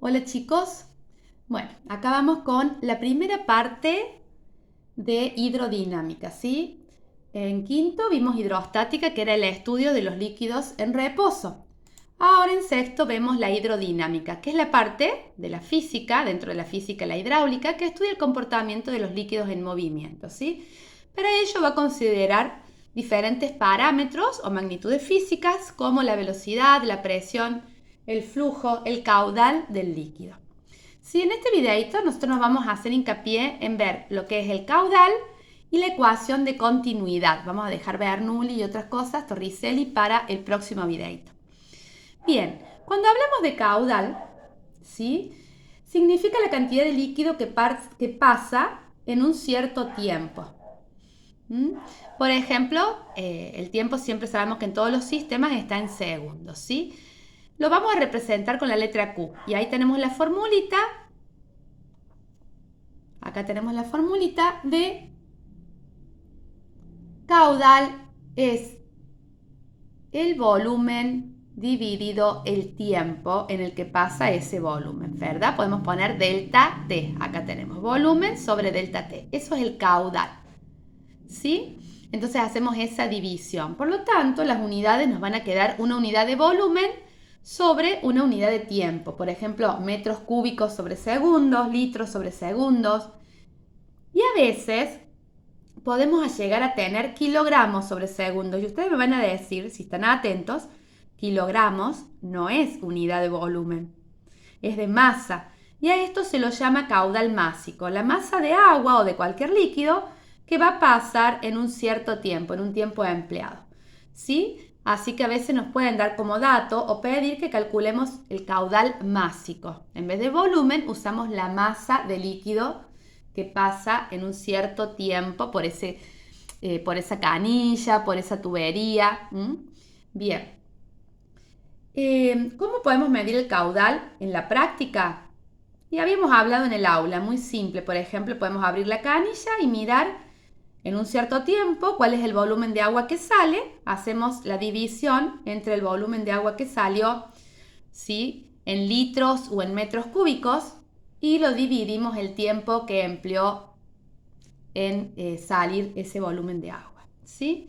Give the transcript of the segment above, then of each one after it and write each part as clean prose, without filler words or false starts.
Hola chicos, bueno, acá vamos con la primera parte de hidrodinámica, ¿sí? En quinto vimos hidrostática, que era el estudio de los líquidos en reposo. Ahora en sexto vemos la hidrodinámica, que es la parte de la física, dentro de la física la hidráulica, que estudia el comportamiento de los líquidos en movimiento, ¿sí? Para ello va a considerar diferentes parámetros o magnitudes físicas como la velocidad, la presión, el flujo, el caudal del líquido. Sí, en este videito nosotros nos vamos a hacer hincapié en ver lo que es el caudal y la ecuación de continuidad. Vamos a dejar Bernoulli y otras cosas, Torricelli, para el próximo videito. Bien, cuando hablamos de caudal, ¿sí? Significa la cantidad de líquido que pasa en un cierto tiempo. Por ejemplo, el tiempo siempre sabemos que en todos los sistemas está en segundos, ¿sí? Lo vamos a representar con la letra Q. Y ahí tenemos la formulita. Acá tenemos la formulita de caudal es el volumen dividido el tiempo en el que pasa ese volumen, ¿verdad? Podemos poner delta T. Acá tenemos volumen sobre delta T. Eso es el caudal, ¿sí? Entonces hacemos esa división. Por lo tanto, las unidades nos van a quedar una unidad de volumen sobre una unidad de tiempo. Por ejemplo, metros cúbicos sobre segundos, litros sobre segundos. Y a veces podemos llegar a tener kilogramos sobre segundos. Y ustedes me van a decir, si están atentos, kilogramos no es unidad de volumen, es de masa. Y a esto se lo llama caudal másico, la masa de agua o de cualquier líquido que va a pasar en un cierto tiempo, en un tiempo empleado. ¿Sí? Así que a veces nos pueden dar como dato o pedir que calculemos el caudal másico. En vez de volumen usamos la masa de líquido que pasa en un cierto tiempo por esa canilla, por esa tubería. Bien. ¿Cómo podemos medir el caudal en la práctica? Y habíamos hablado en el aula, muy simple. Por ejemplo, podemos abrir la canilla y mirar en un cierto tiempo cuál es el volumen de agua que sale. Hacemos la división entre el volumen de agua que salió, ¿sí?, en litros o en metros cúbicos, y lo dividimos el tiempo que empleó en salir ese volumen de agua, ¿sí?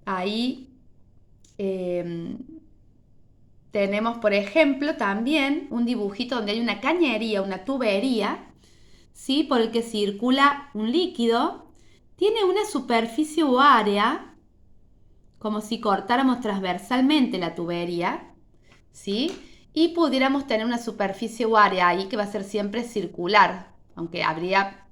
Ahí tenemos, por ejemplo, también un dibujito donde hay una cañería, una tubería, ¿sí?, por el que circula un líquido. Tiene una superficie o área, como si cortáramos transversalmente la tubería, ¿sí?, y pudiéramos tener una superficie o área ahí que va a ser siempre circular, aunque habría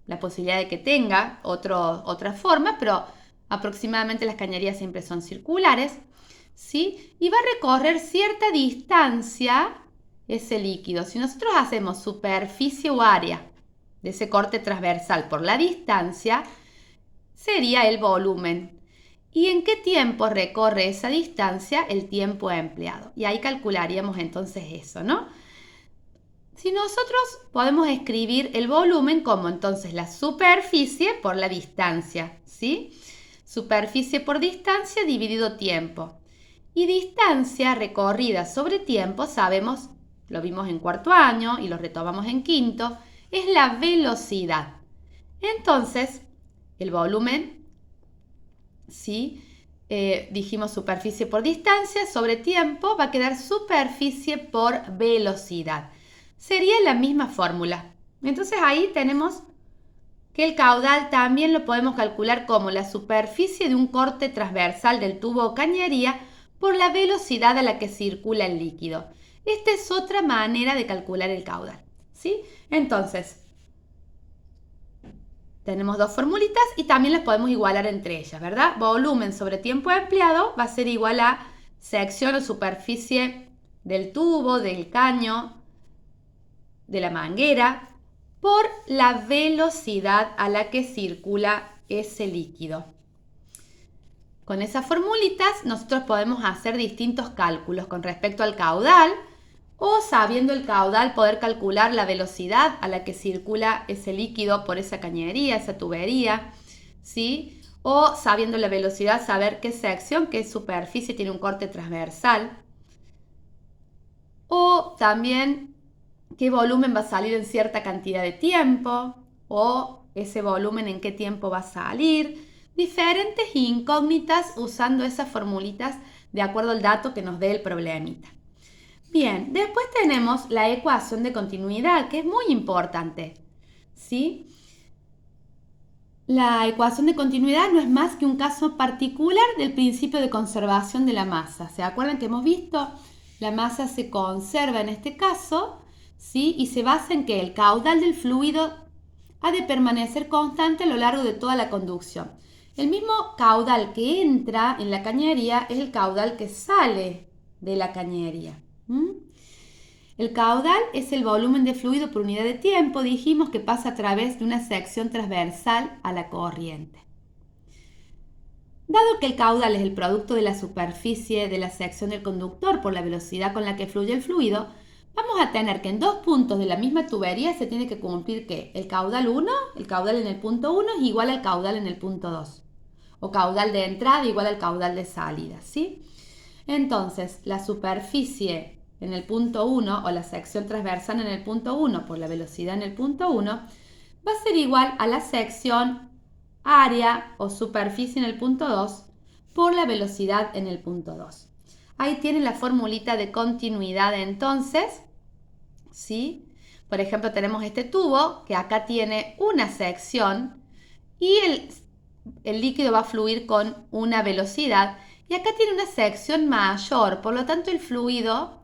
la posibilidad de que tenga otra forma, pero aproximadamente las cañerías siempre son circulares, ¿sí? Y va a recorrer cierta distancia ese líquido. Si nosotros hacemos superficie o área de ese corte transversal por la distancia, sería el volumen. ¿Y en qué tiempo recorre esa distancia? El tiempo empleado. Y ahí calcularíamos entonces eso, ¿no? Si nosotros podemos escribir el volumen como entonces la superficie por la distancia, ¿sí? Superficie por distancia dividido tiempo. Y distancia recorrida sobre tiempo, sabemos, lo vimos en cuarto año y lo retomamos en quinto, es la velocidad. Entonces, el volumen, ¿sí?, dijimos superficie por distancia sobre tiempo, va a quedar superficie por velocidad. Sería la misma fórmula. Entonces ahí tenemos que el caudal también lo podemos calcular como la superficie de un corte transversal del tubo o cañería por la velocidad a la que circula el líquido. Esta es otra manera de calcular el caudal, ¿sí? Entonces, tenemos dos formulitas y también las podemos igualar entre ellas, ¿verdad? Volumen sobre tiempo empleado va a ser igual a sección o superficie del tubo, del caño, de la manguera, por la velocidad a la que circula ese líquido. Con esas formulitas nosotros podemos hacer distintos cálculos con respecto al caudal, o sabiendo el caudal poder calcular la velocidad a la que circula ese líquido por esa cañería, esa tubería, ¿sí? O sabiendo la velocidad saber qué sección, qué superficie tiene un corte transversal. O también qué volumen va a salir en cierta cantidad de tiempo o ese volumen en qué tiempo va a salir. Diferentes incógnitas usando esas formulitas de acuerdo al dato que nos dé el problemita. Bien, después tenemos la ecuación de continuidad, que es muy importante, ¿sí? La ecuación de continuidad no es más que un caso particular del principio de conservación de la masa. ¿Se acuerdan que hemos visto? La masa se conserva en este caso, ¿sí? Y se basa en que el caudal del fluido ha de permanecer constante a lo largo de toda la conducción. El mismo caudal que entra en la cañería es el caudal que sale de la cañería. El caudal es el volumen de fluido por unidad de tiempo, dijimos que pasa a través de una sección transversal a la corriente. Dado que el caudal es el producto de la superficie de la sección del conductor por la velocidad con la que fluye el fluido, vamos a tener que en dos puntos de la misma tubería se tiene que cumplir que el caudal 1, el caudal en el punto 1 es igual al caudal en el punto 2. O caudal de entrada igual al caudal de salida, ¿sí? Entonces, la superficie en el punto 1 o la sección transversal en el punto 1 por la velocidad en el punto 1 va a ser igual a la sección área o superficie en el punto 2 por la velocidad en el punto 2. Ahí tienen la formulita de continuidad entonces, ¿sí? Por ejemplo, tenemos este tubo que acá tiene una sección y el líquido va a fluir con una velocidad y acá tiene una sección mayor, por lo tanto el fluido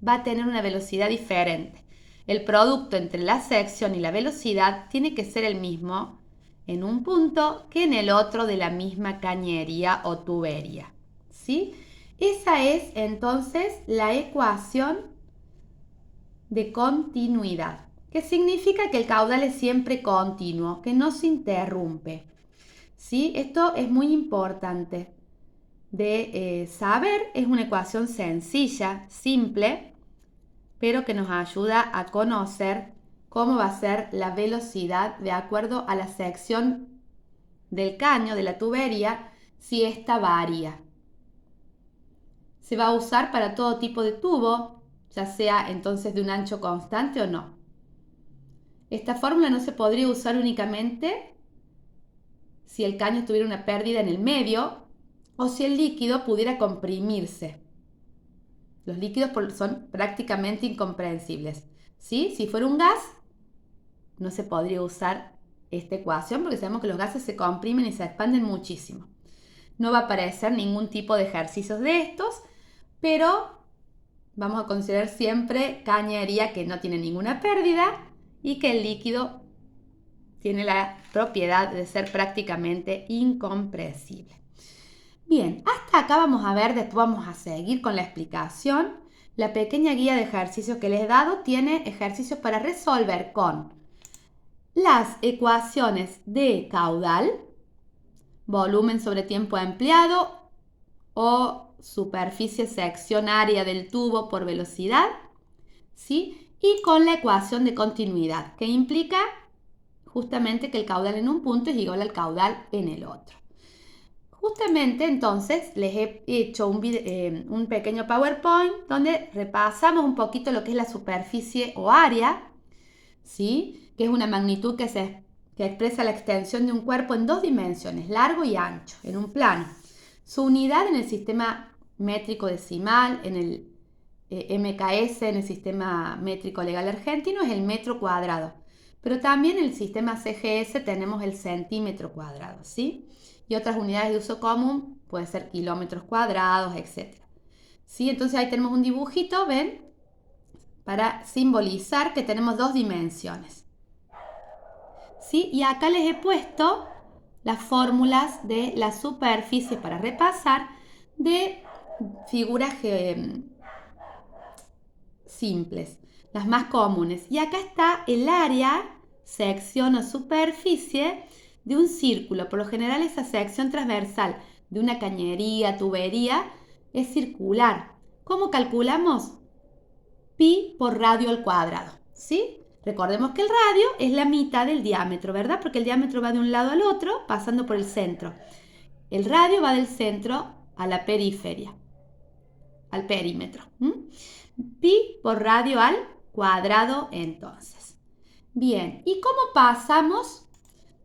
va a tener una velocidad diferente. El producto entre la sección y la velocidad tiene que ser el mismo en un punto que en el otro de la misma cañería o tubería, ¿sí? Esa es entonces la ecuación de continuidad, que significa que el caudal es siempre continuo, que no se interrumpe, ¿sí? Esto es muy importante de saber. Es una ecuación sencilla, simple, pero que nos ayuda a conocer cómo va a ser la velocidad de acuerdo a la sección del caño, de la tubería, si esta varía. Se va a usar para todo tipo de tubo, ya sea entonces de un ancho constante o no. Esta fórmula no se podría usar únicamente si el caño tuviera una pérdida en el medio o si el líquido pudiera comprimirse. Los líquidos son prácticamente incomprensibles, ¿sí? Si fuera un gas, no se podría usar esta ecuación porque sabemos que los gases se comprimen y se expanden muchísimo. No va a aparecer ningún tipo de ejercicios de estos, pero vamos a considerar siempre cañería que no tiene ninguna pérdida y que el líquido tiene la propiedad de ser prácticamente incompresible. Bien, hasta acá vamos a ver, después vamos a seguir con la explicación. La pequeña guía de ejercicios que les he dado tiene ejercicios para resolver con las ecuaciones de caudal, volumen sobre tiempo empleado o superficie sección área del tubo por velocidad, ¿sí? Y con la ecuación de continuidad, que implica justamente que el caudal en un punto es igual al caudal en el otro. Justamente entonces les he hecho un pequeño PowerPoint donde repasamos un poquito lo que es la superficie o área, ¿sí? Que es una magnitud que expresa la extensión de un cuerpo en dos dimensiones, largo y ancho, en un plano. Su unidad en el sistema métrico decimal, en el MKS, en el sistema métrico legal argentino, es el metro cuadrado. Pero también en el sistema CGS tenemos el centímetro cuadrado, ¿sí? Y otras unidades de uso común, puede ser kilómetros cuadrados, etc. ¿Sí? Entonces ahí tenemos un dibujito, ¿ven? Para simbolizar que tenemos dos dimensiones. ¿Sí? Y acá les he puesto las fórmulas de la superficie para repasar de figuras simples, las más comunes. Y acá está el área, sección o superficie de un círculo. Por lo general esa sección transversal de una cañería, tubería, es circular. ¿Cómo calculamos? Pi por radio al cuadrado, ¿sí? Recordemos que el radio es la mitad del diámetro, ¿verdad? Porque el diámetro va de un lado al otro pasando por el centro. El radio va del centro a la periferia, al perímetro. Pi por radio al cuadrado entonces. Bien, ¿y cómo pasamos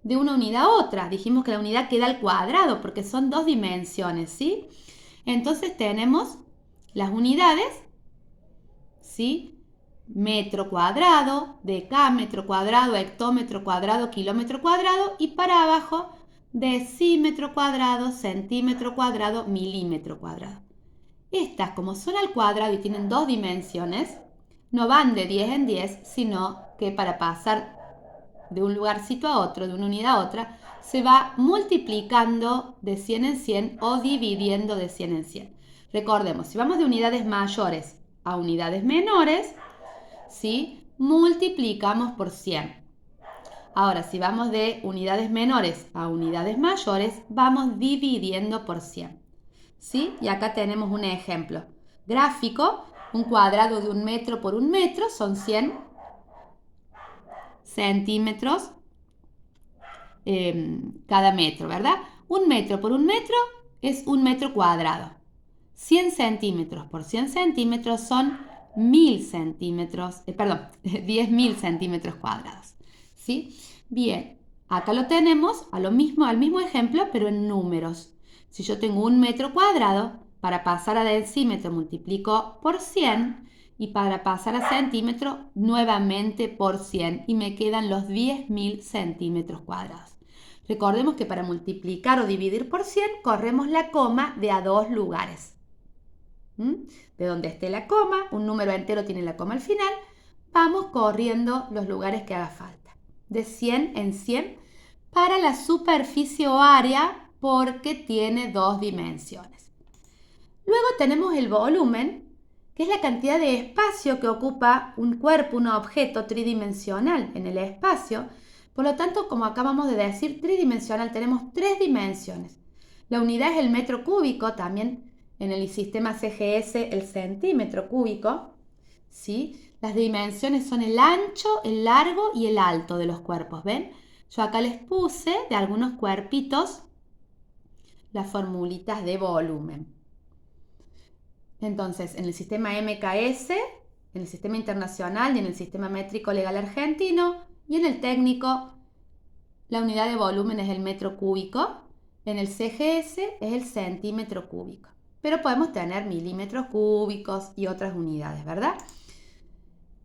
de una unidad a otra? Dijimos que la unidad queda al cuadrado porque son dos dimensiones, ¿sí? Entonces tenemos las unidades, ¿sí? Metro cuadrado, decámetro cuadrado, hectómetro cuadrado, kilómetro cuadrado y para abajo decímetro cuadrado, centímetro cuadrado, milímetro cuadrado. Estas, como son al cuadrado y tienen dos dimensiones, no van de 10 en 10, sino que para pasar de un lugarcito a otro, de una unidad a otra, se va multiplicando de 100 en 100 o dividiendo de 100 en 100. Recordemos, si vamos de unidades mayores a unidades menores, ¿sí? Multiplicamos por 100. Ahora, si vamos de unidades menores a unidades mayores, vamos dividiendo por 100. ¿Sí? Y acá tenemos un ejemplo gráfico. Un cuadrado de 1 metro por 1 metro son 100 centímetros cada metro, ¿verdad? 1 metro por 1 metro es 1 metro cuadrado. 100 centímetros por 100 centímetros son 1000 centímetros, 10.000 centímetros cuadrados. ¿Sí? Bien, acá lo tenemos al mismo ejemplo, pero en números. Si yo tengo 1 metro cuadrado, para pasar a decímetro multiplico por 100 y para pasar a centímetro nuevamente por 100 y me quedan los 10.000 centímetros cuadrados. Recordemos que para multiplicar o dividir por 100 corremos la coma de a dos lugares. De donde esté la coma, un número entero tiene la coma al final, vamos corriendo los lugares que haga falta. De 100 en 100 para la superficie o área porque tiene dos dimensiones. Luego tenemos el volumen, que es la cantidad de espacio que ocupa un cuerpo, un objeto tridimensional en el espacio. Por lo tanto, como acabamos de decir, tridimensional, tenemos tres dimensiones. La unidad es el metro cúbico, también en el sistema CGS el centímetro cúbico, ¿sí? Las dimensiones son el ancho, el largo y el alto de los cuerpos, ¿ven? Yo acá les puse de algunos cuerpitos las formulitas de volumen. Entonces, en el sistema MKS, en el sistema internacional y en el sistema métrico legal argentino y en el técnico, la unidad de volumen es el metro cúbico. En el CGS es el centímetro cúbico. Pero podemos tener milímetros cúbicos y otras unidades, ¿verdad?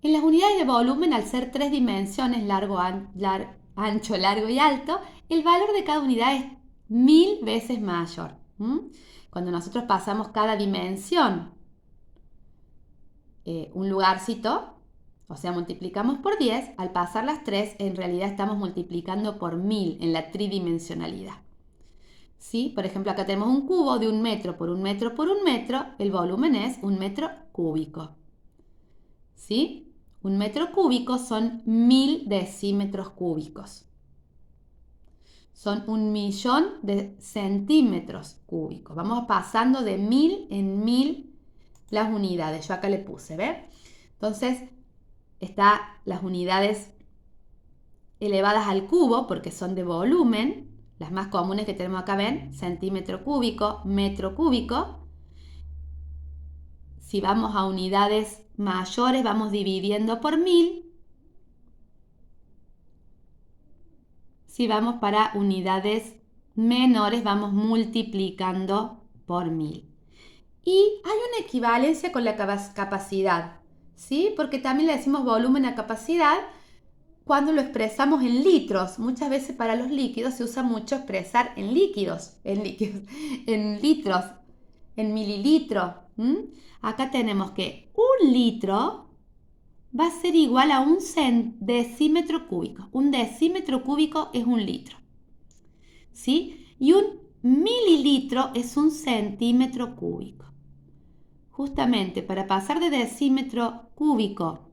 En las unidades de volumen, al ser tres dimensiones, ancho, largo y alto, el valor de cada unidad es 1000 veces mayor. Cuando nosotros pasamos cada dimensión, un lugarcito, o sea, multiplicamos por 10, al pasar las 3, en realidad estamos multiplicando por 1000 en la tridimensionalidad. ¿Sí? Por ejemplo, acá tenemos un cubo de 1 metro por 1 metro por 1 metro, el volumen es 1 metro cúbico. ¿Sí? 1 metro cúbico son 1000 decímetros cúbicos. Son 1.000.000 de centímetros cúbicos. Vamos pasando de 1000 en 1000 las unidades. Yo acá le puse, ¿ves? Entonces, están las unidades elevadas al cubo porque son de volumen. Las más comunes que tenemos acá, ven, centímetro cúbico, metro cúbico. Si vamos a unidades mayores, vamos dividiendo por 1000. Si vamos para unidades menores, vamos multiplicando por 1000. Y hay una equivalencia con la capacidad, ¿sí? Porque también le decimos volumen a capacidad cuando lo expresamos en litros. Muchas veces para los líquidos se usa mucho expresar en litros, en mililitros. Acá tenemos que 1 litro va a ser igual a un decímetro cúbico. Un decímetro cúbico es 1 litro. ¿Sí? Y un mililitro es 1 centímetro cúbico. Justamente para pasar de decímetro cúbico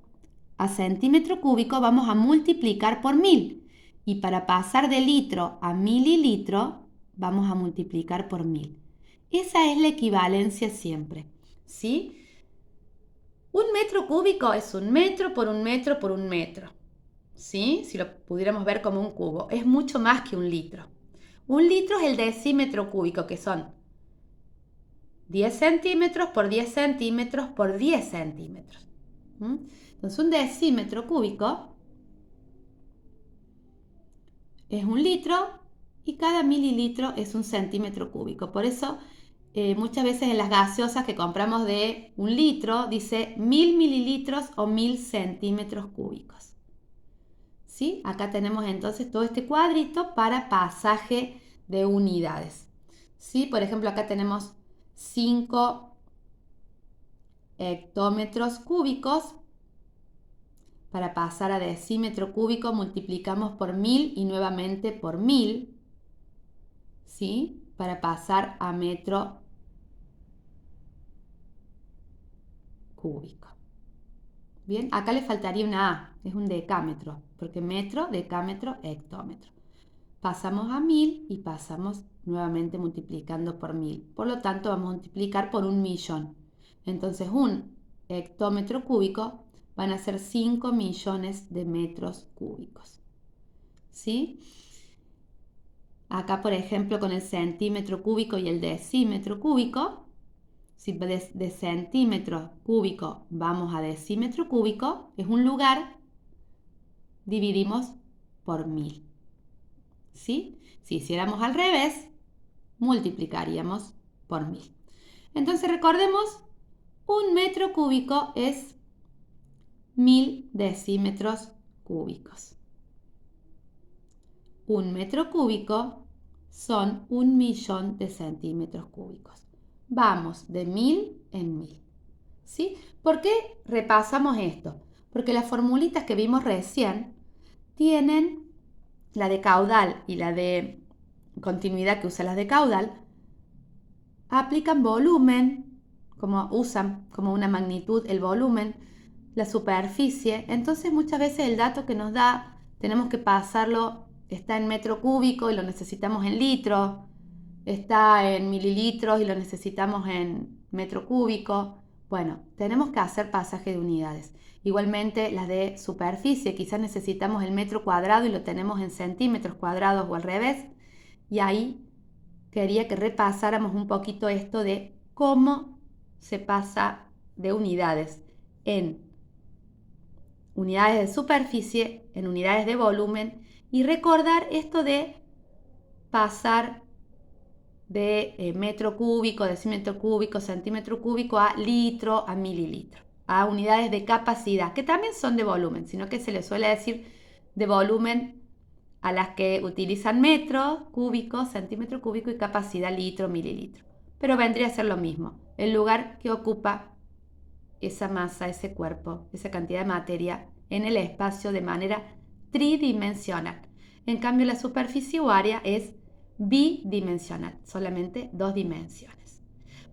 a centímetro cúbico vamos a multiplicar por 1000. Y para pasar de litro a mililitro vamos a multiplicar por 1000. Esa es la equivalencia siempre. ¿Sí? 1 metro cúbico es 1 metro por 1 metro por 1 metro. ¿Sí? Si lo pudiéramos ver como un cubo. Es mucho más que 1 litro. 1 litro es el decímetro cúbico, que son 10 centímetros por 10 centímetros por 10 centímetros. Entonces un decímetro cúbico es 1 litro y cada mililitro es 1 centímetro cúbico. Por eso muchas veces en las gaseosas que compramos de 1 litro dice 1000 mililitros o 1000 centímetros cúbicos. ¿Sí? Acá tenemos entonces todo este cuadrito para pasaje de unidades. ¿Sí? Por ejemplo, acá tenemos 5 hectómetros cúbicos. Para pasar a decímetro cúbico multiplicamos por 1000 y nuevamente por 1000. ¿Sí? Para pasar a metro cúbico. Bien, acá le faltaría una A, es un decámetro, porque metro, decámetro, hectómetro. Pasamos a 1000 y pasamos nuevamente multiplicando por 1000. Por lo tanto, vamos a multiplicar por 1.000.000. Entonces, un hectómetro cúbico van a ser 5 millones de metros cúbicos. ¿Sí? Acá, por ejemplo, con el centímetro cúbico y el decímetro cúbico, si de centímetro cúbico vamos a decímetro cúbico, es un lugar, dividimos por 1000. ¿Sí? Si hiciéramos al revés, multiplicaríamos por 1000. Entonces recordemos, un metro cúbico es 1000 decímetros cúbicos. Un metro cúbico son 1.000.000 de centímetros cúbicos. Vamos de 1000 en 1000. ¿Sí? ¿Por qué repasamos esto? Porque las formulitas que vimos recién tienen la de caudal y la de continuidad que usa las de caudal, aplican volumen, usan como una magnitud el volumen, la superficie. Entonces muchas veces el dato que nos da tenemos que pasarlo, está en metro cúbico y lo necesitamos en litros, está en mililitros y lo necesitamos en metro cúbico. Bueno, tenemos que hacer pasaje de unidades. Igualmente las de superficie, quizás necesitamos el metro cuadrado y lo tenemos en centímetros cuadrados o al revés. Y ahí quería que repasáramos un poquito esto de cómo se pasa de unidades en unidades de superficie, en unidades de volumen y recordar esto de pasar de metro cúbico, decímetro cúbico, centímetro cúbico a litro, a mililitro, a unidades de capacidad, que también son de volumen, sino que se le suele decir de volumen a las que utilizan metro cúbico, centímetro cúbico y capacidad litro, mililitro. Pero vendría a ser lo mismo, el lugar que ocupa esa masa, ese cuerpo, esa cantidad de materia en el espacio de manera tridimensional. En cambio, la superficie o área es bidimensional, solamente 2 dimensiones.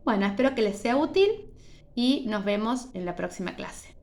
Bueno, espero que les sea útil y nos vemos en la próxima clase.